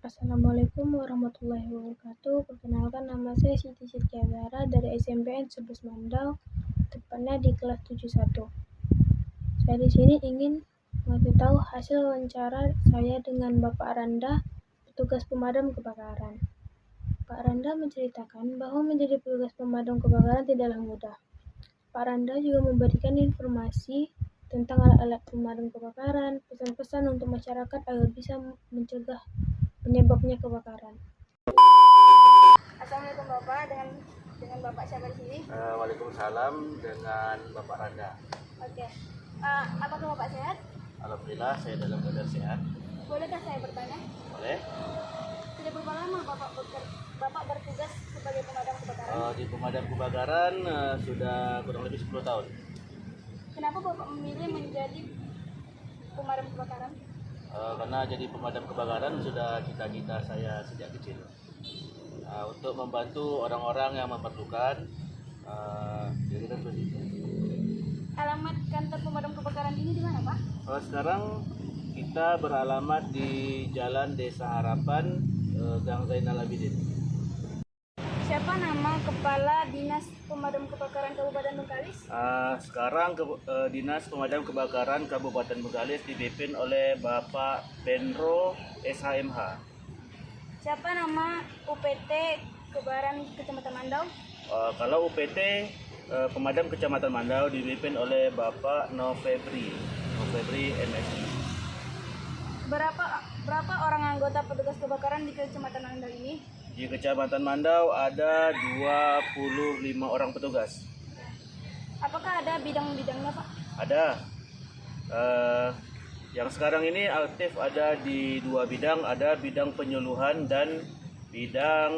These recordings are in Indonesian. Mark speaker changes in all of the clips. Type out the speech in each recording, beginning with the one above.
Speaker 1: Assalamualaikum warahmatullahi wabarakatuh. Perkenalkan, nama saya Siti Sitiawara dari SMPN 11 Mandau, tepatnya di kelas 71. Saya di sini ingin memberitahu hasil wawancara saya dengan Bapak Randa, petugas pemadam kebakaran. Pak Randa menceritakan bahwa menjadi petugas pemadam kebakaran tidaklah mudah. Pak Randa juga memberikan informasi tentang alat-alat pemadam kebakaran, pesan-pesan untuk masyarakat agar bisa mencegah penyebabnya kebakaran. Assalamualaikum Bapak, dengan Bapak siapa di sini?
Speaker 2: Waalaikumsalam, dengan Bapak Randa.
Speaker 1: Oke. Apakah Bapak sehat?
Speaker 2: Alhamdulillah saya dalam keadaan sehat.
Speaker 1: Bolehkah saya bertanya?
Speaker 2: Boleh?
Speaker 1: Sudah berapa lama Bapak bertugas sebagai pemadam kebakaran?
Speaker 2: Di pemadam kebakaran sudah kurang lebih 10 tahun.
Speaker 1: Kenapa Bapak memilih menjadi pemadam kebakaran?
Speaker 2: Karena jadi pemadam kebakaran sudah cita-cita saya sejak kecil. Untuk membantu orang-orang yang memerlukan, jadi kan seperti itu.
Speaker 1: Alamat kantor pemadam kebakaran ini di mana, Pak?
Speaker 2: Sekarang kita beralamat di Jalan Desa Harapan, Gang Zainal Abidin.
Speaker 1: Siapa nama Kepala Dinas Pemadam Kebakaran Kabupaten Bengkalis?
Speaker 2: Sekarang Dinas Pemadam Kebakaran Kabupaten Bengkalis dipimpin oleh Bapak Benro SHMH.
Speaker 1: Siapa nama UPT Kebakaran Kecamatan Mandau?
Speaker 2: Kalau UPT Pemadam Kecamatan Mandau dipimpin oleh Bapak Novebri MSI.
Speaker 1: Berapa orang anggota petugas kebakaran di Kecamatan Mandau ini?
Speaker 2: Di Kecamatan Mandau ada 25 orang petugas.
Speaker 1: Apakah ada bidang-bidangnya, Pak?
Speaker 2: Ada. Yang sekarang ini aktif ada di 2 bidang, ada bidang penyuluhan dan bidang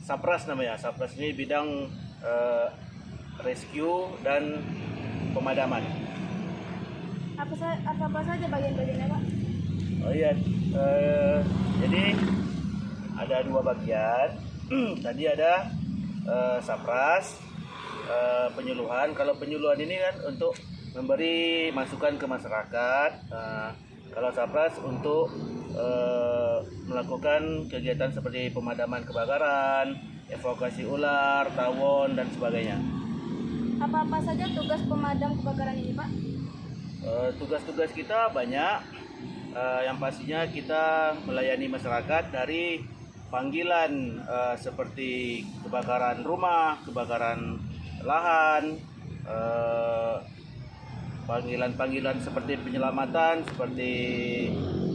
Speaker 2: Sapras namanya. Sapras ini bidang rescue dan pemadaman.
Speaker 1: Apa saja bagian-bagiannya, Pak?
Speaker 2: Oh iya, jadi ada 2 bagian. Tadi ada Sapras, penyuluhan. Kalau penyuluhan ini kan untuk memberi masukan ke masyarakat. Kalau Sapras untuk melakukan kegiatan seperti pemadaman kebakaran, evakuasi ular, tawon dan sebagainya.
Speaker 1: Apa-apa saja tugas pemadam kebakaran ini, Pak?
Speaker 2: Tugas-tugas kita banyak. Yang pastinya kita melayani masyarakat dari panggilan seperti kebakaran rumah, kebakaran lahan, panggilan-panggilan seperti penyelamatan, seperti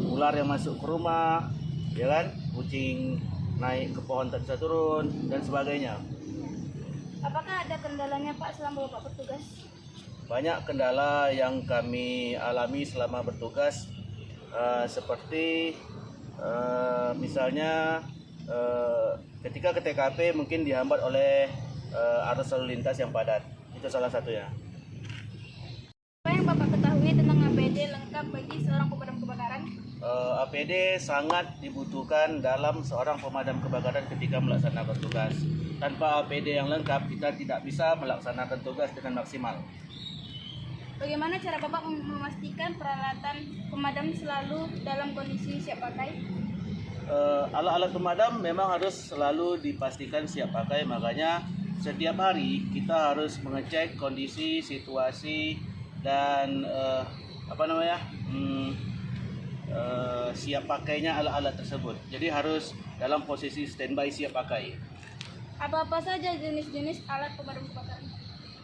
Speaker 2: ular yang masuk ke rumah, ya kan, kucing naik ke pohon tak bisa turun dan sebagainya.
Speaker 1: Apakah ada kendalanya, Pak, selama Bapak bertugas?
Speaker 2: Banyak kendala yang kami alami selama bertugas, seperti misalnya ketika ke TKP mungkin dihambat oleh arus lalu lintas yang padat. Itu salah satunya.
Speaker 1: Apa yang Bapak ketahui tentang APD lengkap bagi seorang pemadam kebakaran?
Speaker 2: APD sangat dibutuhkan dalam seorang pemadam kebakaran ketika melaksanakan tugas. Tanpa APD yang lengkap, kita tidak bisa melaksanakan tugas dengan maksimal.
Speaker 1: Bagaimana cara Bapak memastikan peralatan pemadam selalu dalam kondisi siap pakai?
Speaker 2: Alat-alat pemadam memang harus selalu dipastikan siap pakai, makanya setiap hari kita harus mengecek kondisi, situasi dan siap pakainya alat-alat tersebut. Jadi harus dalam posisi standby siap pakai.
Speaker 1: Apa-apa saja jenis-jenis alat pemadam kebakaran?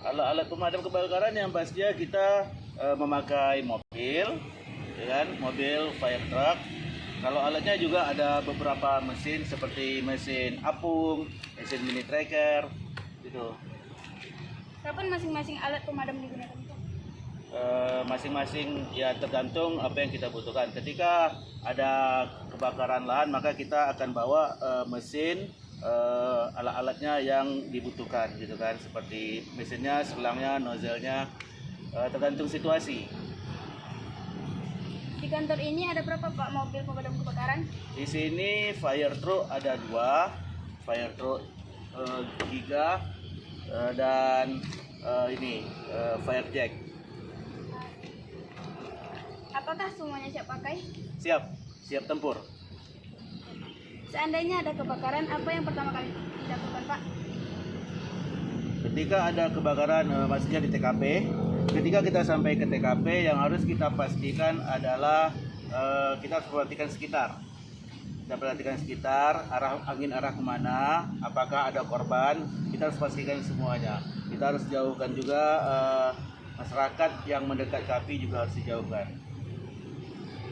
Speaker 2: Alat-alat pemadam kebakaran yang pastinya kita memakai mobil, ya kan? Mobil fire truck. Kalau alatnya juga ada beberapa mesin seperti mesin apung, mesin mini tracker, gitu.
Speaker 1: Kapan masing-masing alat pemadam digunakan?
Speaker 2: Masing-masing ya tergantung apa yang kita butuhkan. Ketika ada kebakaran lahan maka kita akan bawa mesin, alat-alatnya yang dibutuhkan gitu kan, seperti mesinnya, selangnya, nozzle-nya, tergantung situasi.
Speaker 1: Di kantor ini ada berapa, Pak, mobil pemadam kebakaran?
Speaker 2: Di sini fire truck ada 2, fire truck Giga dan fire jack.
Speaker 1: Apakah semuanya siap pakai?
Speaker 2: Siap tempur.
Speaker 3: Seandainya ada kebakaran, apa yang pertama kali dilakukan, Pak?
Speaker 2: Ketika ada kebakaran, maksudnya di TKP, ketika kita sampai ke TKP, yang harus kita pastikan adalah kita harus perhatikan sekitar. Kita perhatikan sekitar, angin arah kemana, apakah ada korban, kita harus pastikan semuanya. Kita harus jauhkan juga masyarakat yang mendekat ke api juga harus dijauhkan.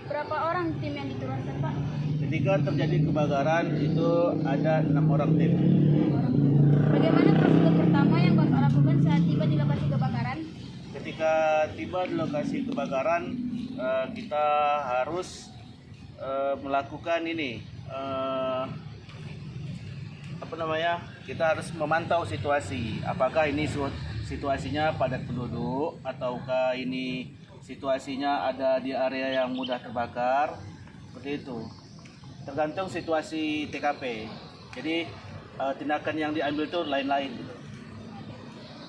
Speaker 3: Berapa orang tim yang diturunkan, Pak?
Speaker 2: Ketika terjadi kebakaran itu ada 6 orang tim.
Speaker 3: Bagaimana prosedur pertama yang Bapak lakukan saat tiba di lokasi kebakaran?
Speaker 2: Ketika tiba di lokasi kebakaran, kita harus melakukan ini, kita harus memantau situasi. Apakah ini situasinya padat penduduk ataukah ini situasinya ada di area yang mudah terbakar, seperti itu. Tergantung situasi TKP. Jadi tindakan yang diambil itu lain-lain gitu.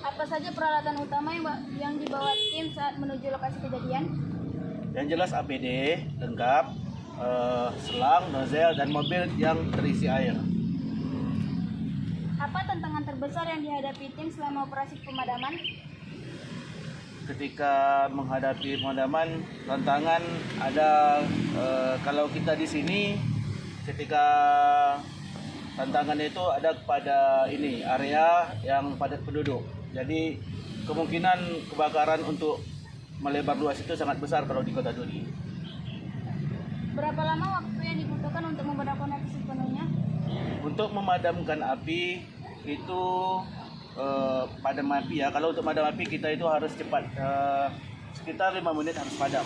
Speaker 3: Apa saja peralatan utama yang dibawa tim saat menuju lokasi kejadian?
Speaker 2: Yang jelas APD lengkap, selang, nozzle, dan mobil yang terisi air.
Speaker 3: Apa tantangan terbesar yang dihadapi tim selama operasi pemadaman?
Speaker 2: Ketika menghadapi pemadaman, tantangan ada kalau kita di sini, ketika tantangannya itu ada pada ini area yang padat penduduk. Jadi kemungkinan kebakaran untuk melebar luas itu sangat besar kalau di Kota Duri.
Speaker 3: Berapa lama waktu yang dibutuhkan untuk memadamkan api sepenuhnya?
Speaker 2: Untuk memadamkan api itu padam api ya. Kalau untuk padam api kita itu harus cepat, sekitar 5 menit harus padam.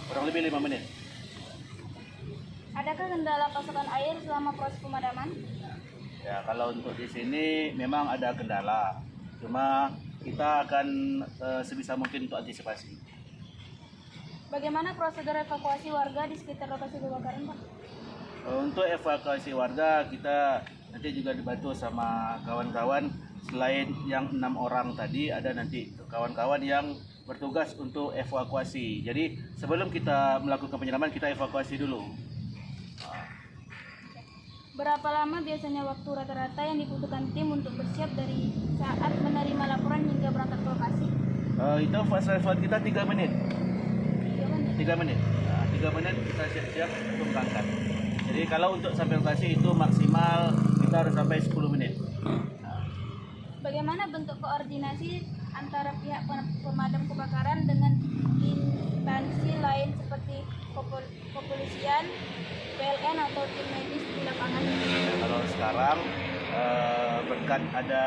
Speaker 2: Kurang lebih 5 menit.
Speaker 3: Adakah kendala pasokan air selama proses pemadaman?
Speaker 2: Ya, kalau untuk di sini memang ada kendala. Cuma kita akan sebisa mungkin untuk antisipasi.
Speaker 3: Bagaimana prosedur evakuasi warga di sekitar lokasi kebakaran, Pak?
Speaker 2: Untuk evakuasi warga kita nanti juga dibantu sama kawan-kawan. Selain yang 6 orang tadi, ada nanti kawan-kawan yang bertugas untuk evakuasi. Jadi sebelum kita melakukan penyelaman, kita evakuasi dulu.
Speaker 3: Berapa lama biasanya waktu rata-rata yang dibutuhkan tim untuk bersiap dari saat menerima laporan hingga berangkat ke lokasi?
Speaker 2: Itu fast response kita 3 menit.
Speaker 3: 3 menit.
Speaker 2: 3 menit. Nah, 3 menit kita siap-siap untuk berangkat. Jadi kalau untuk sampai lokasi itu maksimal kita harus sampai 10 menit.
Speaker 3: Bagaimana bentuk koordinasi antara pihak pemadam kebakaran dengan instansi lain seperti kepolisian, PLN atau tim medis di lapangan?
Speaker 2: Kalau sekarang berkat ada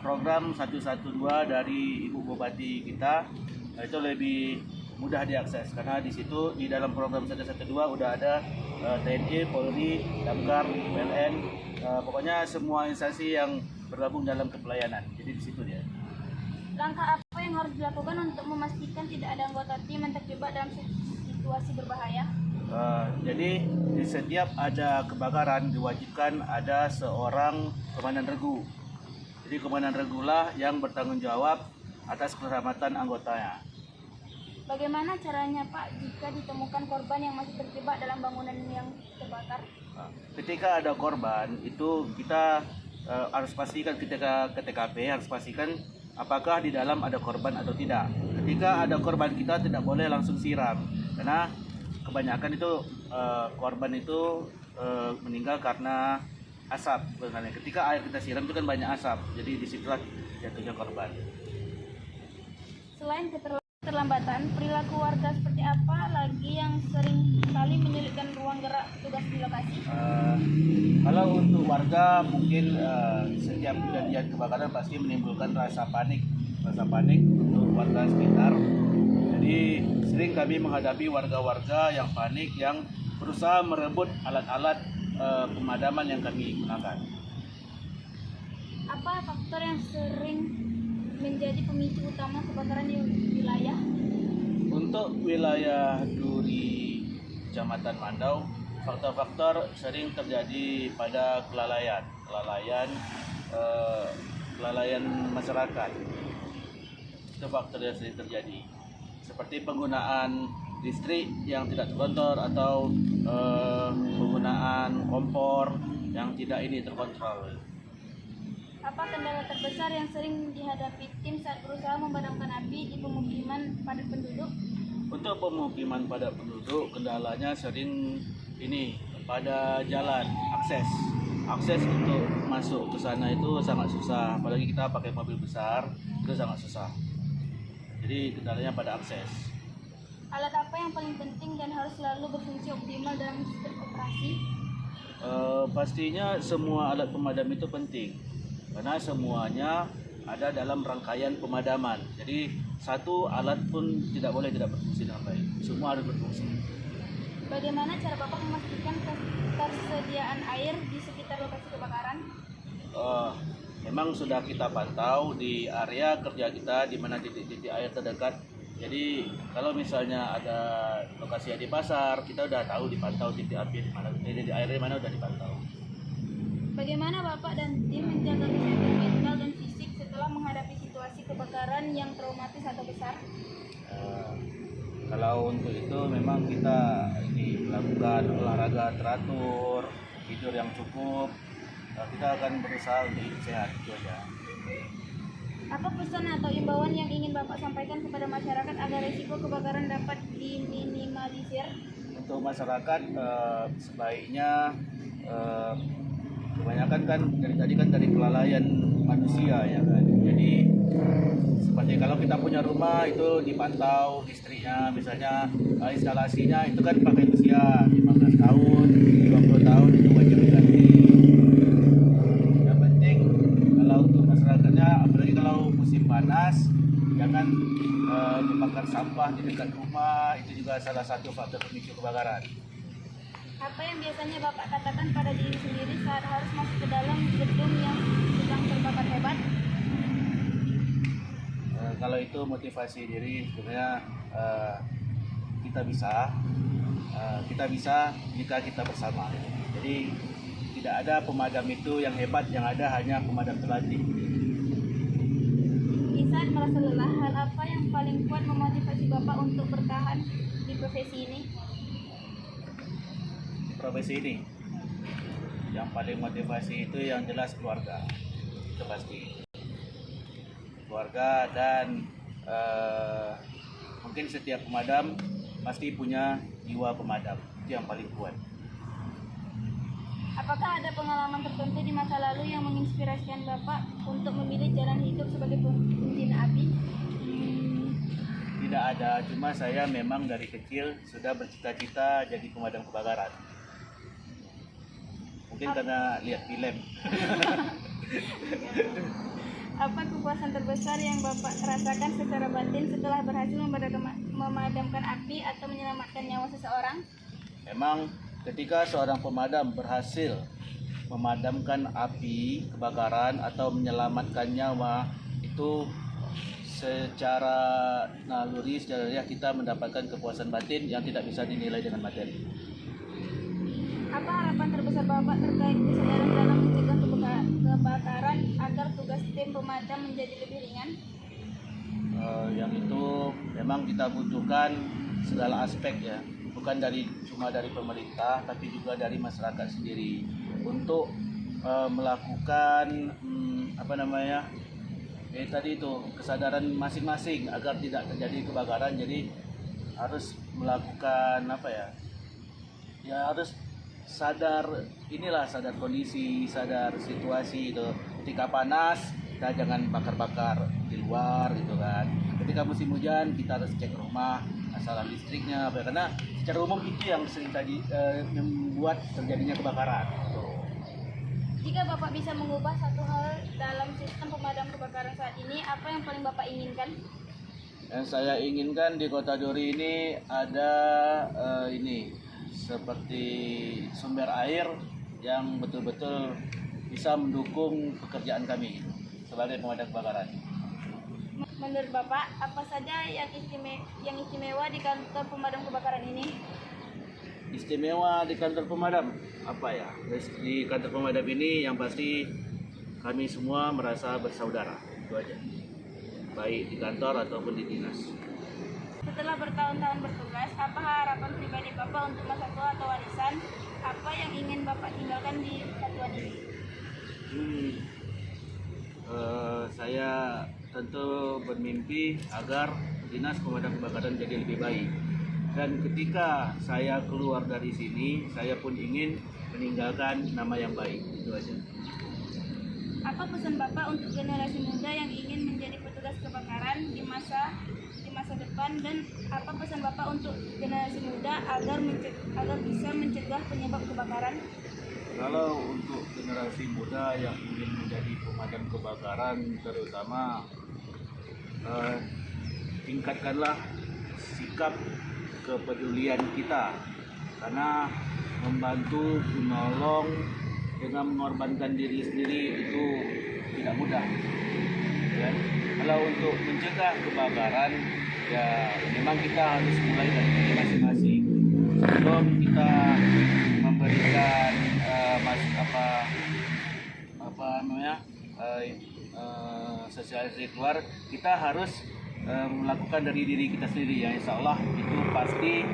Speaker 2: program 112 dari Ibu Bupati kita, itu lebih mudah diakses karena di situ di dalam program 112 udah ada TNI, Polri, Damkar, PLN, pokoknya semua instansi yang bergabung dalam kepelayanan. Jadi di situ dia.
Speaker 3: Langkah apa yang harus dilakukan untuk memastikan tidak ada anggota tim yang terjebak dalam situasi berbahaya?
Speaker 2: Jadi di setiap ada kebakaran diwajibkan ada seorang komandan regu. Jadi komandan regulah yang bertanggung jawab atas keselamatan anggotanya.
Speaker 3: Bagaimana caranya, Pak, jika ditemukan korban yang masih terjebak dalam bangunan yang terbakar?
Speaker 2: Ketika ada korban itu kita harus pastikan, ketika ke TKP harus pastikan apakah di dalam ada korban atau tidak. Ketika ada korban kita tidak boleh langsung siram karena kebanyakan itu korban itu meninggal karena asap sebenarnya. Ketika air kita siram itu kan banyak asap, jadi disitulah jatuhnya korban.
Speaker 3: Selain keterlambatan, perilaku warga seperti apa lagi yang sering kali menyulitkan ruang gerak tugas di lokasi?
Speaker 2: Kalau untuk warga mungkin setiap kejadian kebakaran pasti menimbulkan rasa panik untuk warga sekitar. Jadi sering kami menghadapi warga-warga yang panik yang berusaha merebut alat-alat pemadaman yang kami gunakan.
Speaker 3: Apa faktor yang sering menjadi pemicu utama kebakaran di wilayah?
Speaker 2: Untuk wilayah Duri, Kecamatan Mandau, faktor-faktor sering terjadi pada kelalaian masyarakat. Itu faktor yang sering terjadi. Seperti penggunaan listrik yang tidak terkontrol atau penggunaan penggunaan kompor yang tidak ini terkontrol.
Speaker 3: Apa kendala terbesar yang sering dihadapi tim saat berusaha memadamkan api di pemukiman padat penduduk?
Speaker 2: Untuk pemukiman padat penduduk, kendalanya sering ini pada jalan akses. Akses untuk masuk ke sana itu sangat susah, apalagi kita pakai mobil besar, itu sangat susah. Jadi kendalanya pada akses.
Speaker 3: Alat apa yang paling penting dan harus selalu berfungsi optimal dalam sistem operasi?
Speaker 2: Pastinya semua alat pemadam itu penting, karena semuanya ada dalam rangkaian pemadaman. Jadi satu alat pun tidak boleh tidak berfungsi dengan baik. Semua harus berfungsi.
Speaker 3: Bagaimana cara Bapak memastikan ketersediaan air di sekitar lokasi kebakaran?
Speaker 2: Memang sudah kita pantau di area kerja kita di mana titik-titik air terdekat. Jadi kalau misalnya ada lokasi di pasar, kita udah tahu dipantau titik api di mana, titik air di mana udah dipantau.
Speaker 3: Bagaimana Bapak dan tim menjaga kesehatan mental dan fisik setelah menghadapi situasi kebakaran yang traumatis atau besar?
Speaker 2: Kalau untuk itu memang kita ini melakukan olahraga teratur, tidur yang cukup. Kita akan berusaha untuk hidup sehat, itu aja.
Speaker 3: Apa pesan atau imbauan yang ingin Bapak sampaikan kepada masyarakat agar risiko kebakaran dapat diminimalisir?
Speaker 2: Untuk masyarakat sebaiknya kebanyakan kan dari tadi kan dari kelalaian manusia ya kan. Jadi seperti kalau kita punya rumah itu dipantau listriknya, misalnya instalasinya itu kan pakai usia 15 tahun, 20 tahun itu wajib diganti. Yang penting kalau untuk masyarakatnya, apalagi kalau musim panas, jangan membakar sampah di dekat rumah, itu juga salah satu faktor pemicu kebakaran.
Speaker 3: Apa yang biasanya Bapak katakan pada diri sendiri saat harus masuk ke dalam gedung yang sedang terbakar hebat?
Speaker 2: Kalau itu motivasi diri sebenarnya kita bisa jika kita bersama. Jadi tidak ada pemadam itu yang hebat, yang ada hanya pemadam terlatih.
Speaker 3: Di saat merasa lelah, hal apa yang paling kuat memotivasi Bapak untuk bertahan di profesi ini?
Speaker 2: Profesi ini yang paling motivasi itu yang jelas keluarga, itu pasti keluarga dan mungkin setiap pemadam pasti punya jiwa pemadam, itu yang paling kuat.
Speaker 3: Apakah ada pengalaman tertentu di masa lalu yang menginspirasikan Bapak untuk memilih jalan hidup sebagai pembina api?
Speaker 2: Tidak ada, cuma saya memang dari kecil sudah bercita-cita jadi pemadam kebakaran. Mungkin karena lihat film.
Speaker 3: Apa kepuasan terbesar yang Bapak rasakan secara batin setelah berhasil memadamkan api atau menyelamatkan nyawa seseorang?
Speaker 2: Memang ketika seorang pemadam berhasil memadamkan api kebakaran atau menyelamatkan nyawa, itu secara naluri, secara kita mendapatkan kepuasan batin yang tidak bisa dinilai dengan materi.
Speaker 3: Apa harapan terbesar Bapak terkait kesadaran dalam mencegah kebakaran agar tugas tim pemadam menjadi lebih ringan?
Speaker 2: Yang itu memang kita butuhkan segala aspek ya, bukan cuma dari pemerintah, tapi juga dari masyarakat sendiri untuk melakukan tadi itu kesadaran masing-masing agar tidak terjadi kebakaran. Jadi harus melakukan harus sadar kondisi, sadar situasi itu. Ketika panas kita jangan bakar-bakar di luar gitu kan. Ketika musim hujan kita harus cek rumah masalah listriknya, karena secara umum itu yang sering membuat terjadinya kebakaran.
Speaker 3: Jika Bapak bisa mengubah satu hal dalam sistem pemadam kebakaran saat ini, apa yang paling Bapak inginkan?
Speaker 2: Yang saya inginkan di Kota Duri ini ada seperti sumber air yang betul-betul bisa mendukung pekerjaan kami sebagai pemadam kebakaran.
Speaker 3: Menurut Bapak, apa saja yang istimewa di kantor pemadam kebakaran ini?
Speaker 2: Istimewa di kantor pemadam apa ya? Di kantor pemadam ini yang pasti kami semua merasa bersaudara, itu aja. Baik di kantor ataupun di dinas.
Speaker 3: Setelah bertahun-tahun bertugas, apa harapan pribadi Bapak untuk masa tua atau warisan? Apa yang Bapak tinggalkan di satuan ini?
Speaker 2: Saya tentu bermimpi agar Dinas Pemadam Kebakaran jadi lebih baik. Dan ketika saya keluar dari sini, saya pun ingin meninggalkan nama yang baik. Itu aja.
Speaker 3: Apa pesan Bapak untuk generasi muda yang ingin menjadi petugas kebakaran di masa depan, dan apa pesan Bapak untuk generasi muda agar bisa mencegah penyebab kebakaran?
Speaker 2: Kalau untuk generasi muda yang ingin menjadi pemadam kebakaran, terutama tingkatkanlah sikap kepedulian kita, karena membantu menolong dengan mengorbankan diri sendiri itu tidak mudah. Ya. Kalau untuk mencegah kebakaran, ya memang kita harus mulai dari diri masing-masing. Sebelum kita memberikan sosialisasi keluar, kita harus melakukan dari diri kita sendiri, ya insya Allah itu pasti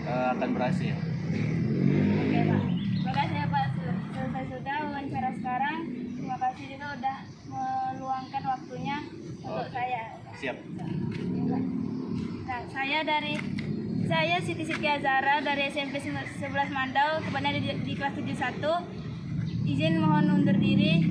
Speaker 2: akan berhasil.
Speaker 3: Oke Pak, terima kasih ya Pak. Selesai sudah wawancara sekarang. Terima kasih juga udah meluangkan waktunya untuk saya.
Speaker 2: Siap.
Speaker 3: Nah, saya Siti Azara dari SMP 11 Mandau, tepatnya di kelas 71. Izin mohon undur diri.